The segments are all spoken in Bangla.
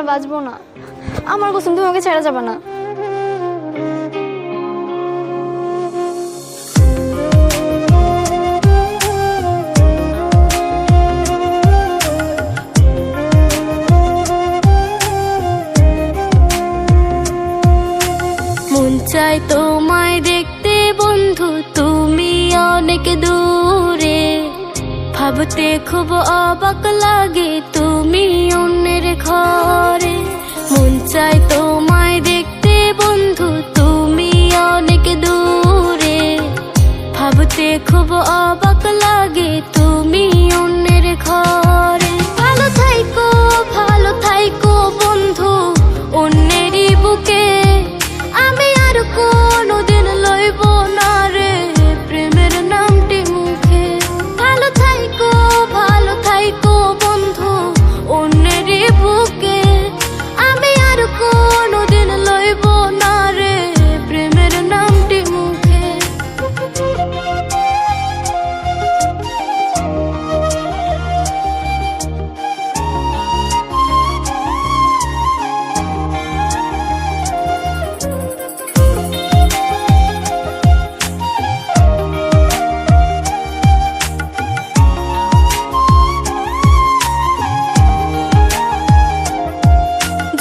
ছাড়া বাঁচবো না। আমার কসম, তুমি আমাকে ছেড়ে যাবে না। মন চাই তোমায় দেখতে বন্ধু, তুমি অনেক দূরে। ভাবতে খুব অবাক লাগে তুমি অন্যের ঘরে। মন চাই তোমায় দেখতে বন্ধু, তুমি অনেক দূরে। ভাবতে খুব অবাক লাগে তুমি অন্যের ঘরে। ভালো থাইকো বন্ধু অন্যেরই বুকে। আমি আর কোনোদিন লইব না রে প্রেমের নামটি মুখে। ভালো থাইকো বন্ধু অন্যেরই বুকে। আমি আর কোনোদিন লইব না রে প্রেমের নামটি মুখে।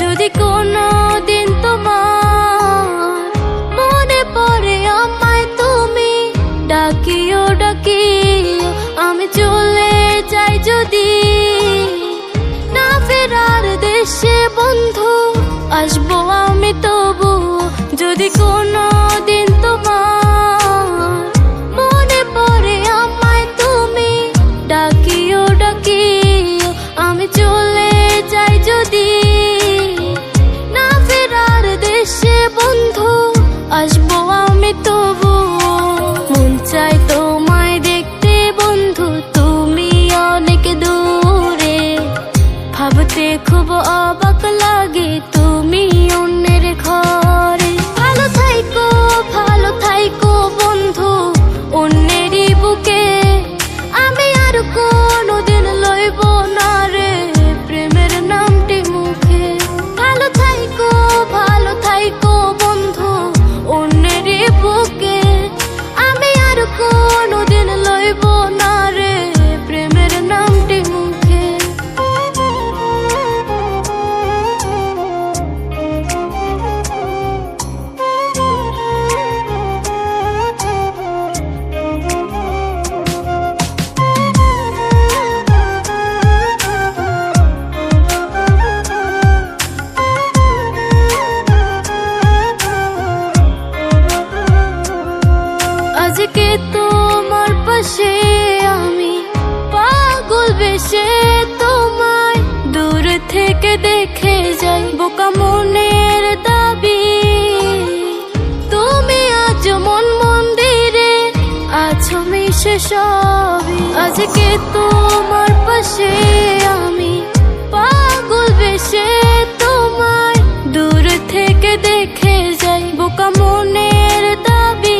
যদি কোনো দিন তোমার মনে পড়ে আমায়, তুমি ডাকিও আমি চলে যাই যদি। না ফেরার দেশে বন্ধু আসবো আমি তবু। যদি কোনো দিন তোমার মনে পড়ে আমায়, তুমি ডাকিও আমি চলে যাই যদি। দেশে বন্ধু আসবো আমি তবু। মন চাই তোমায় দেখতে বন্ধু, তুমি অনেক দূরে। ভাবতে খুব অবাক লাগে তুমি অন্যের ঘরে। ভালো থাইকো বন্ধু অন্যেরই বুকে। আমি আর কোনোদিন লইব না রে প্রেমের নামটি মুখে। ভালো থাইকো বন্ধু অন্যেরই বুকে। আমি আর কোনোদিন লইব না রে প্রেমের নামটি মুখে। আজকে তোমার পাশে আমি পাগল বেশে তোমায় দূর থেকে দেখে যাই। বোকা মনের দাবি তুমি আজ মন মন্দিরে আছো মিশে সবই। আজকে তোমার পাশে আমি পাগল বেশে তোমায় দূর থেকে দেখে যাই। বোকা মনের দাবি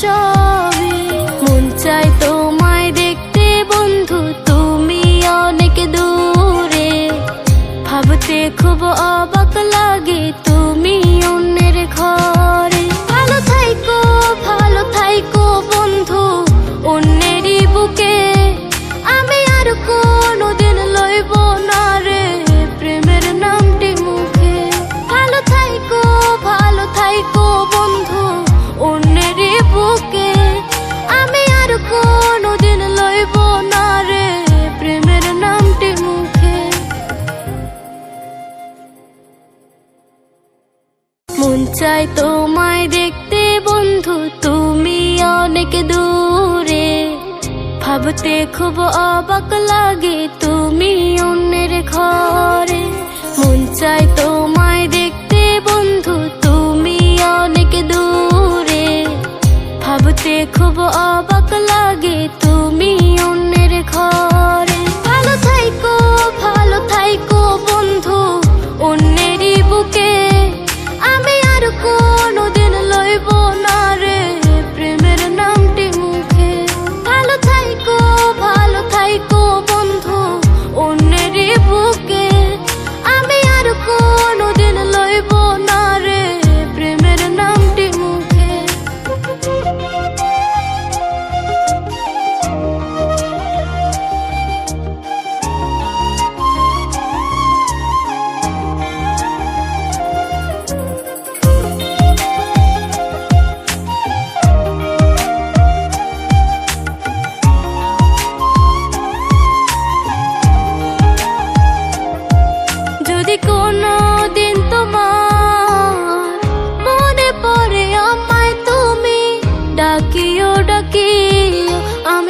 সবই। মন চাই তোমায় দেখতে বন্ধু, তুমি অনেক দূরে। ভাবতে খুব অবাক লাগে তুমি অন্যের ঘরে। ভালো থাইকো বন্ধু অন্যেরই বুকে। আমি আর কোনোদিন লইব না রে প্রেমের নামটি মুখে। ভালো থাইকো বন্ধু অন্যেরই বুকে। আমি আর কোনোদিন লইব না রে প্রেমের নামটি মুখে। মন চাই তোমায় দেখতে বন্ধু, তুমি অনেক দূরে। ভাবতে খুব অবাক লাগে তুমি অন্যের ঘরে। মন চাই তোমায় দেখতে বন্ধু, তুমি অনেক দূরে। ভাবতে খুব অবাক লাগে তুমি অন্যের ঘরে। ভালো থাইকো বন্ধু অন্যেরই বুকে। আমি আর কোনোদিন লইব না রে প্রেমের নামটি মুখে। ভালো থাইকো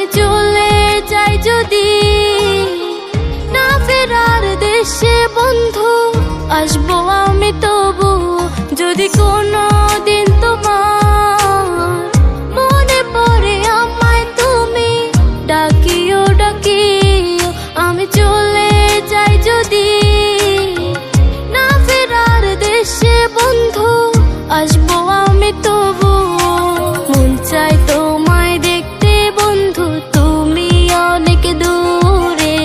আমি চলে যাই যদি, না ফেরার দেশে বন্ধু আসবো আমি তবু। যদি কোনো দিন তোমার মনে পড়ে আমায় তুমি ডাকিও ডাকিও, আমি চলে যাই যদি, না ফেরার দেশে বন্ধু আসবো আমি তবু। মন চাই তোমায় দেখতে বন্ধু তুমি অনেক দূরে,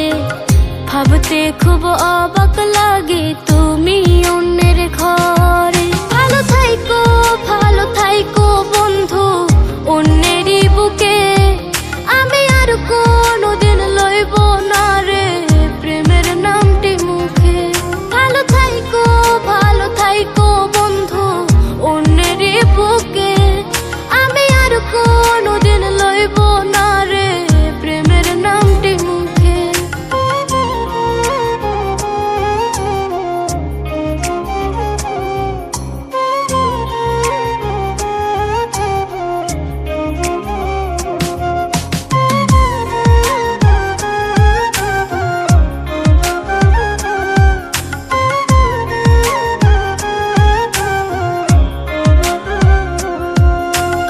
ভাবতে খুব অবাক লাগে তুমি অন্যের ঘরে। ভালো থাইকো বন্ধু অন্যেরই বুকে, আমি আর কোনোদিন লইব না রে প্রেমের নামটি মুখে। ভালো থাইকো বন্ধু অন্যেরই বুকে, আমি আর কোনোদিন লইব না রে প্রেমের নামটি মুখে।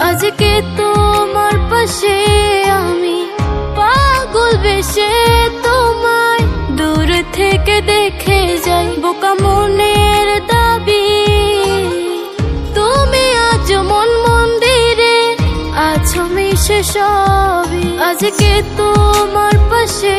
আজকে তোমার পাশে আমি পাগল বেশে তোমায় দূর থেকে দেখে যাই, বোকা মনের দাবি তুমি আজ মন মন্দিরে আছো মিশে সবই। আজকে তোমার পাশে